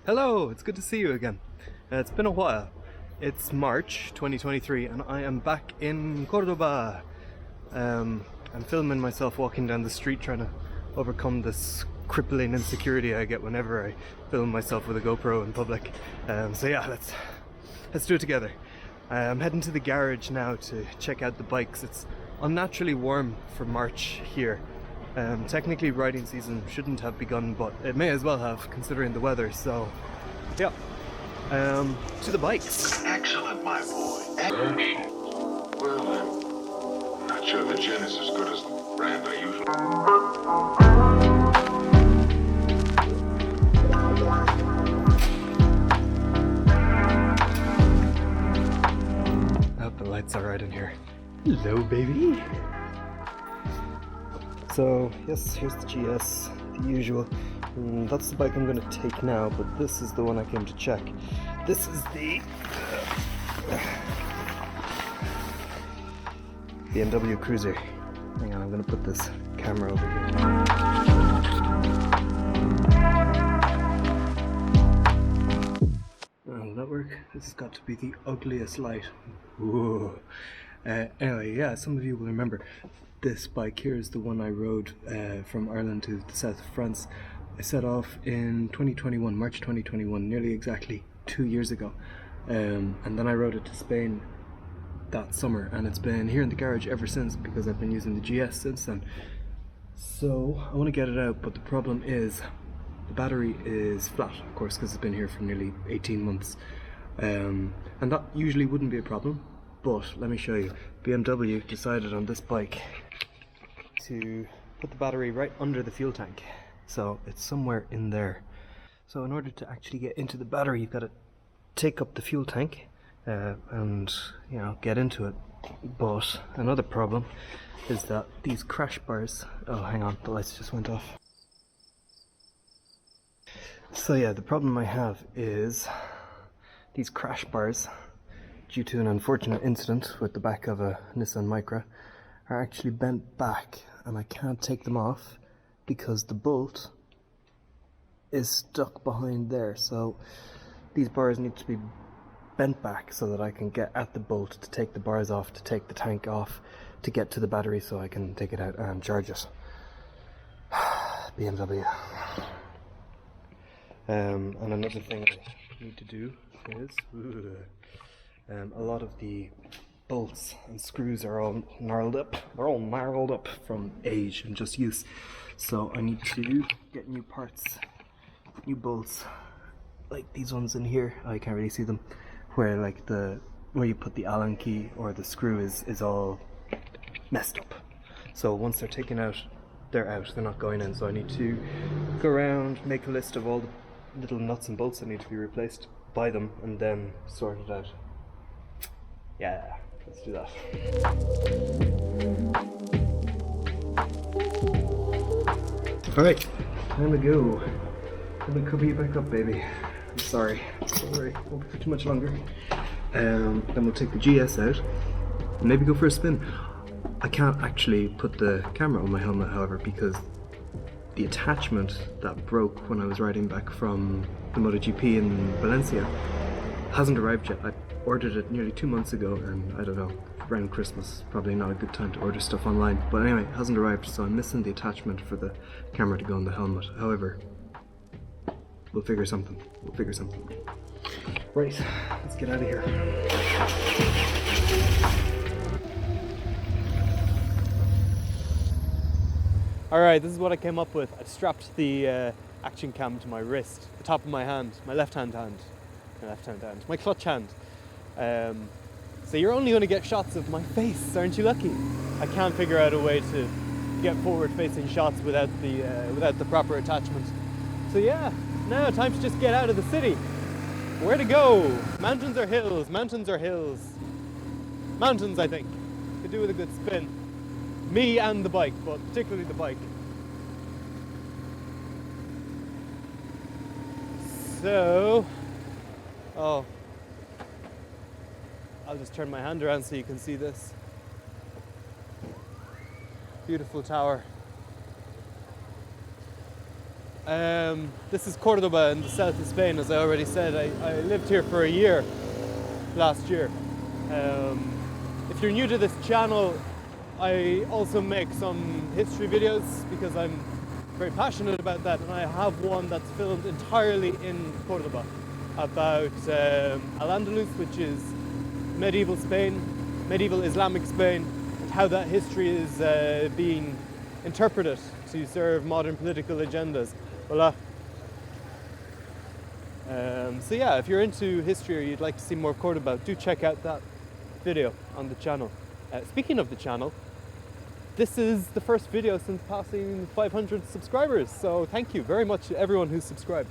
Hello, it's good to see you again. It's been a while. It's March 2023 and I am back in Cordoba. I'm filming myself walking down the street trying to overcome this crippling insecurity I get whenever I film myself with a GoPro in public. So yeah, let's do it together. I'm heading to the garage now to check out the bikes. It's unnaturally warm for March here. Technically riding season shouldn't have begun, but it may as well have considering the weather, so yeah. To the bikes. Excellent, my boy. Excellent. Well, I'm not sure the gin is as good as the brand I usually... I hope the lights are right in here. Hello, baby. So, yes, here's the GS, the usual. That's the bike I'm going to take now, but this is the one I came to check. This is the BMW Cruiser. Hang on, I'm going to put this camera over here. Will that work? This has got to be the ugliest light. Whoa. Anyway, yeah, some of you will remember this bike here is the one I rode from Ireland to the south of France. I set off in 2021, March 2021, nearly exactly 2 years ago. And then I rode it to Spain that summer, and it's been here in the garage ever since because I've been using the GS since then. So I want to get it out, but the problem is the battery is flat, of course, because it's been here for nearly 18 months. And that usually wouldn't be a problem, but let me show you. BMW decided on this bike to put the battery right under the fuel tank, so it's somewhere in there. So in order to actually get into the battery, you've got to take up the fuel tank and, you know, get into it. But another problem is that these crash bars, oh hang on, the lights just went off. So yeah, the problem I have is these crash bars, due to an unfortunate incident with the back of a Nissan Micra, are actually bent back, and I can't take them off because the bolt is stuck behind there. So these bars need to be bent back so that I can get at the bolt to take the bars off, to take the tank off, to get to the battery so I can take it out and charge it. BMW. And another thing I need to do is a lot of the bolts and screws are all gnarled up. They're all gnarled up from age and just use. So I need to get new parts, new bolts, like these ones in here. I can't really see them. Where like where you put the Allen key or the screw is all messed up. So once they're taken out, they're out. They're not going in. So I need to go around, make a list of all the little nuts and bolts that need to be replaced, buy them, and then sort it out. Yeah, let's do that. Alright, time to go. Let me cover you back up, baby. I'm sorry. Don't worry, won't be for too much longer. Then we'll take the GS out and maybe go for a spin. I can't actually put the camera on my helmet, however, because the attachment that broke when I was riding back from the MotoGP in Valencia hasn't arrived yet. I ordered it nearly 2 months ago, and I don't know, around Christmas, probably not a good time to order stuff online. But anyway, it hasn't arrived, so I'm missing the attachment for the camera to go on the helmet. However, we'll figure something. Right, let's get out of here. Alright, this is what I came up with. I've strapped the action cam to my wrist, the top of my hand, my left-hand hand, my clutch hand. So you're only going to get shots of my face, aren't you lucky? I can't figure out a way to get forward-facing shots without the proper attachment. So yeah, now time to just get out of the city. Where to go? Mountains or hills? Mountains or hills? Mountains, I think. Could do with a good spin. Me and the bike, but particularly the bike. So, I'll just turn my hand around so you can see this. Beautiful tower. This is Cordoba in the south of Spain, as I already said. I lived here for a year last year. If you're new to this channel, I also make some history videos because I'm very passionate about that, and I have one that's filmed entirely in Cordoba about Al-Andalus, which is medieval Spain, medieval Islamic Spain, and how that history is being interpreted to serve modern political agendas. Voila. So yeah, if you're into history or you'd like to see more of Cordoba, do check out that video on the channel. Speaking of the channel, this is the first video since passing 500 subscribers, so thank you very much to everyone who's subscribed.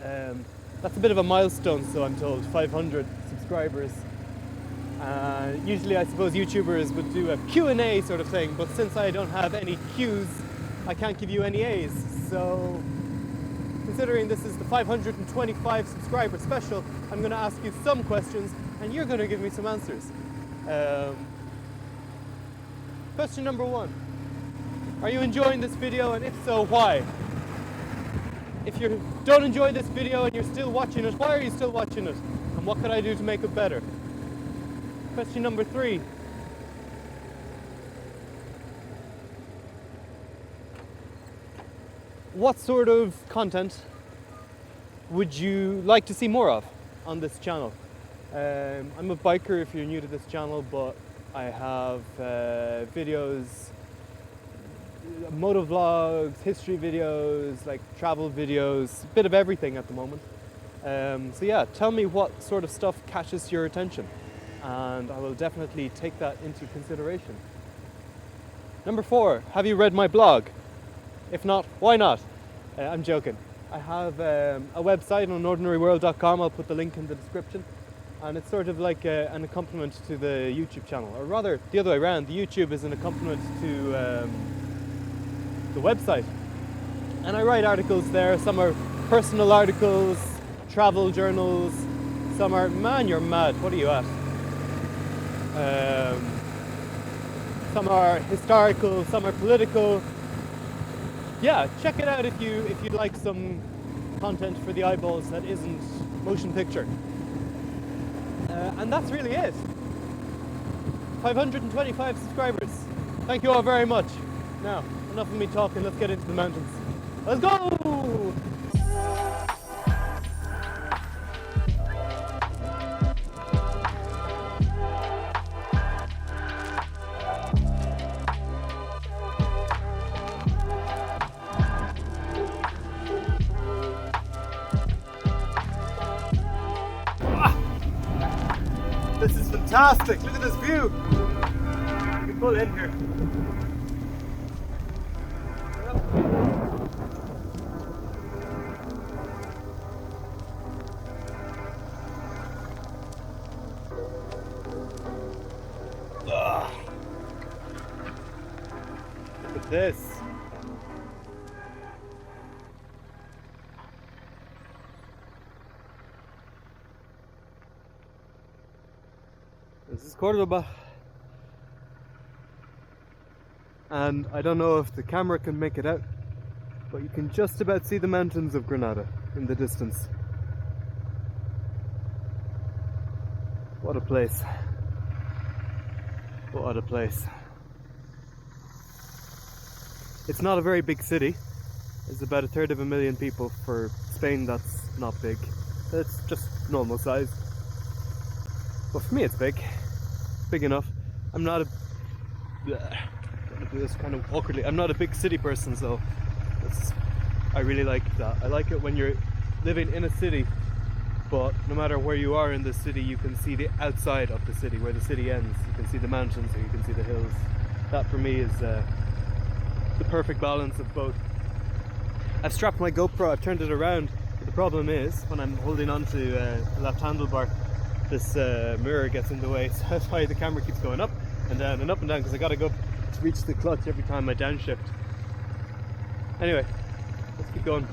That's a bit of a milestone, so I'm told, 500 subscribers. Usually I suppose YouTubers would do a Q&A sort of thing, but since I don't have any Qs, I can't give you any As. So considering this is the 525 subscriber special, I'm going to ask you some questions and you're going to give me some answers. Question number 1. Are you enjoying this video, and if so, why? If you don't enjoy this video and you're still watching it, why are you still watching it? And what could I do to make it better? Question number 3. What sort of content would you like to see more of on this channel? I'm a biker if you're new to this channel, but I have videos, motovlogs, history videos, like travel videos, a bit of everything at the moment. So yeah, tell me what sort of stuff catches your attention, and I will definitely take that into consideration. Number 4, have you read my blog? If not, why not? I'm joking. I have a website on ordinaryworld.com. I'll put the link in the description. And it's sort of like an accompaniment to the YouTube channel. Or rather, the other way around, the YouTube is an accompaniment to the website. And I write articles there. Some are personal articles, travel journals. Some are, man, you're mad, what are you at? Some are historical, some are political. Yeah, check it out if you'd like some content for the eyeballs that isn't motion picture. And that's really it. 525 subscribers. Thank you all very much. Now, enough of me talking, let's get into the mountains. Let's go! This is fantastic! Look at this view! We can pull in here. Look at this. This is Cordoba, and I don't know if the camera can make it out, but you can just about see the mountains of Granada in the distance. What a place. What a place. It's not a very big city. It's about 1/3 people. For Spain, that's not big. It's just normal size. But for me it's big. Big enough. I'm not a... I'm gonna do this kind of awkwardly. I'm not a big city person, so I really like that. I like it when you're living in a city, but no matter where you are in the city, you can see the outside of the city, where the city ends. You can see the mountains or you can see the hills. That for me is the perfect balance of both. I've strapped my GoPro, I've turned it around, but the problem is when I'm holding on to the left handlebar, this mirror gets in the way, so that's why the camera keeps going up and down, because I gotta go to reach the clutch every time I downshift. Anyway, let's keep going.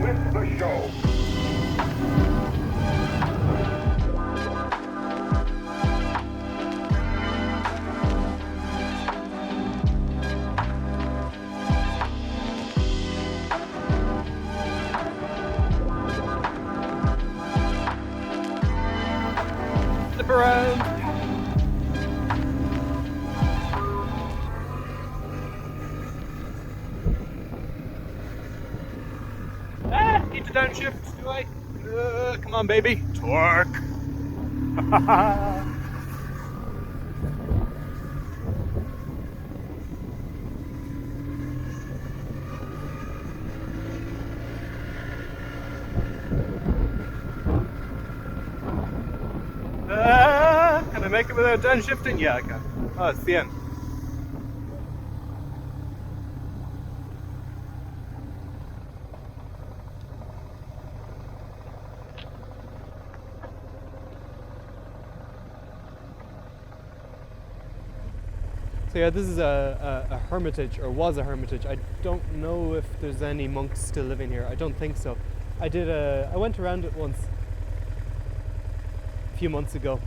With the show. around. Need to downshift, do I? Come on, baby. Torque. Can I make it without downshifting? Yeah, I can. Oh, it's the end. So yeah, this is a hermitage, or was a hermitage. I don't know if there's any monks still living here. I don't think so. I went around it once a few months ago,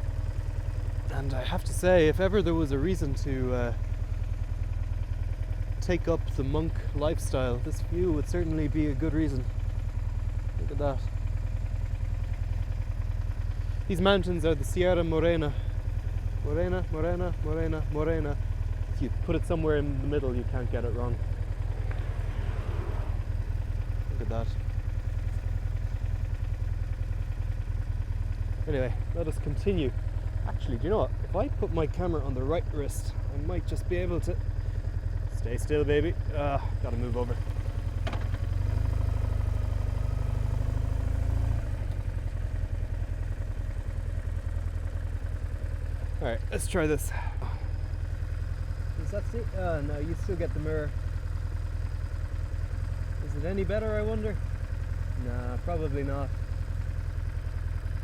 and I have to say, if ever there was a reason to take up the monk lifestyle, this view would certainly be a good reason. Look at that. These mountains are the Sierra Morena. Morena, Morena, Morena, Morena. If you put it somewhere in the middle, you can't get it wrong. Look at that. Anyway, let us continue. Actually, do you know what? If I put my camera on the right wrist, I might just be able to... Stay still, baby. Gotta move over. Alright, let's try this. Does that see? Oh no, you still get the mirror. Is it any better, I wonder? Nah, probably not.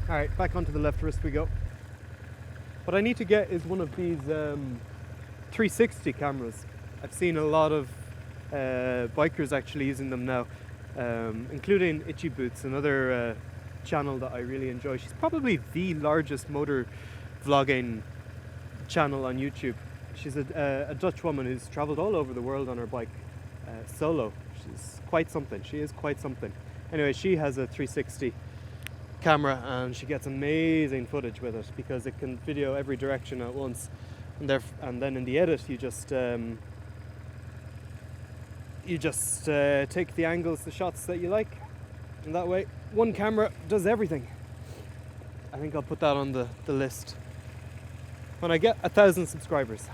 Alright, back onto the left wrist we go. What I need to get is one of these 360 cameras. I've seen a lot of bikers actually using them now, including ItchyBoots, another channel that I really enjoy. She's probably the largest motor vlogging channel on YouTube. She's a Dutch woman who's travelled all over the world on her bike solo. She's quite something. She is quite something. Anyway, she has a 360 camera and she gets amazing footage with it because it can video every direction at once. And then in the edit, you just take the angles, the shots that you like, and that way one camera does everything. I think I'll put that on the list. When I get 1,000 subscribers,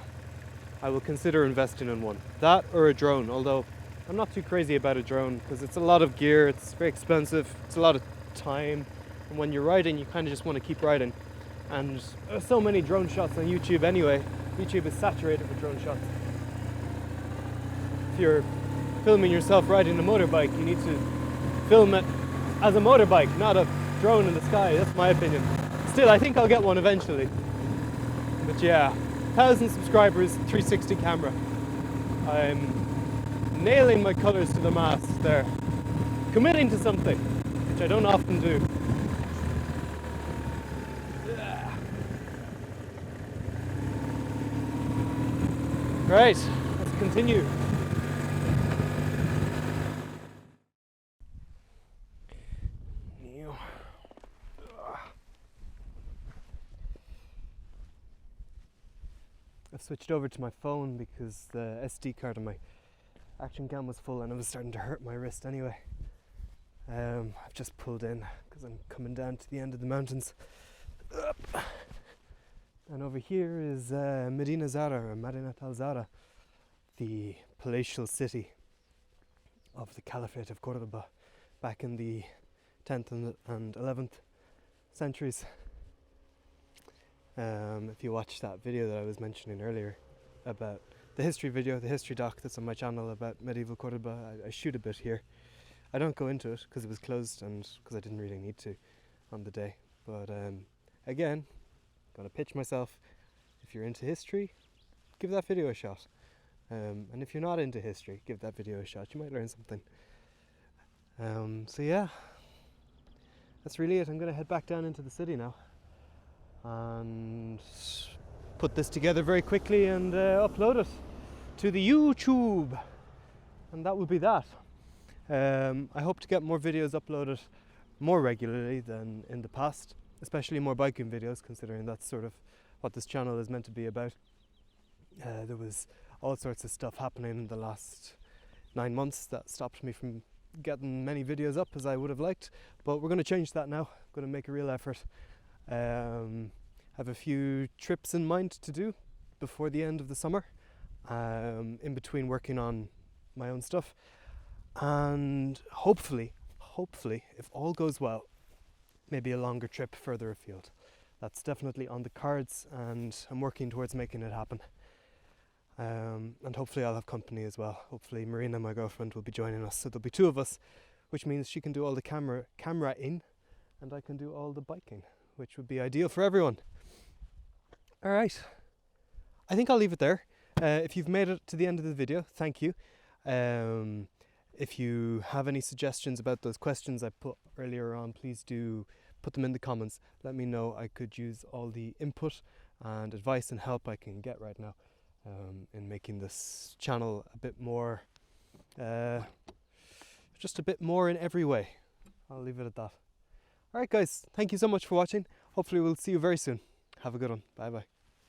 I will consider investing in one. That or a drone, although I'm not too crazy about a drone because it's a lot of gear, it's very expensive, it's a lot of time, and when you're riding, you kind of just want to keep riding. And there's so many drone shots on YouTube anyway. YouTube is saturated with drone shots. If you're filming yourself riding a motorbike, you need to film it as a motorbike, not a drone in the sky. That's my opinion. Still, I think I'll get one eventually. But yeah, 1,000 subscribers, 360 camera. I'm nailing my colours to the mast there. Committing to something, which I don't often do. Right, let's continue. I've switched over to my phone because the SD card on my action cam was full and it was starting to hurt my wrist anyway. I've just pulled in because I'm coming down to the end of the mountains. And over here is Madinat al Zahara, or Madinat al Zahara, the palatial city of the Caliphate of Cordoba back in the 10th and 11th centuries. If you watch that video that I was mentioning earlier about the history video, the history doc that's on my channel about medieval Cordoba, I shoot a bit here. I don't go into it because it was closed and because I didn't really need to on the day. But again, gonna pitch myself. If you're into history, give that video a shot. And if you're not into history, give that video a shot. You might learn something. So yeah, that's really it. I'm gonna head back down into the city now and put this together very quickly and upload it to the YouTube. And that will be that. I hope to get more videos uploaded more regularly than in the past. especially more biking videos, considering that's sort of what this channel is meant to be about. There was all sorts of stuff happening in the last 9 months that stopped me from getting many videos up as I would have liked, but we're going to change that now. I'm going to make a real effort. Have a few trips in mind to do before the end of the summer, in between working on my own stuff, and hopefully, if all goes well, maybe a longer trip further afield. That's definitely on the cards, and I'm working towards making it happen. And hopefully I'll have company as well. Hopefully Morena, my girlfriend, will be joining us, so there'll be 2 of us, which means she can do all the camera in, and I can do all the biking, which would be ideal for everyone. Alright, I think I'll leave it there. If you've made it to the end of the video, thank you. If you have any suggestions about those questions I put earlier on, please do put them in the comments. Let me know. I could use all the input and advice and help I can get right now in making this channel a bit more, just a bit more in every way. I'll leave it at that. Alright guys, thank you so much for watching. Hopefully we'll see you very soon. Have a good one. Bye bye.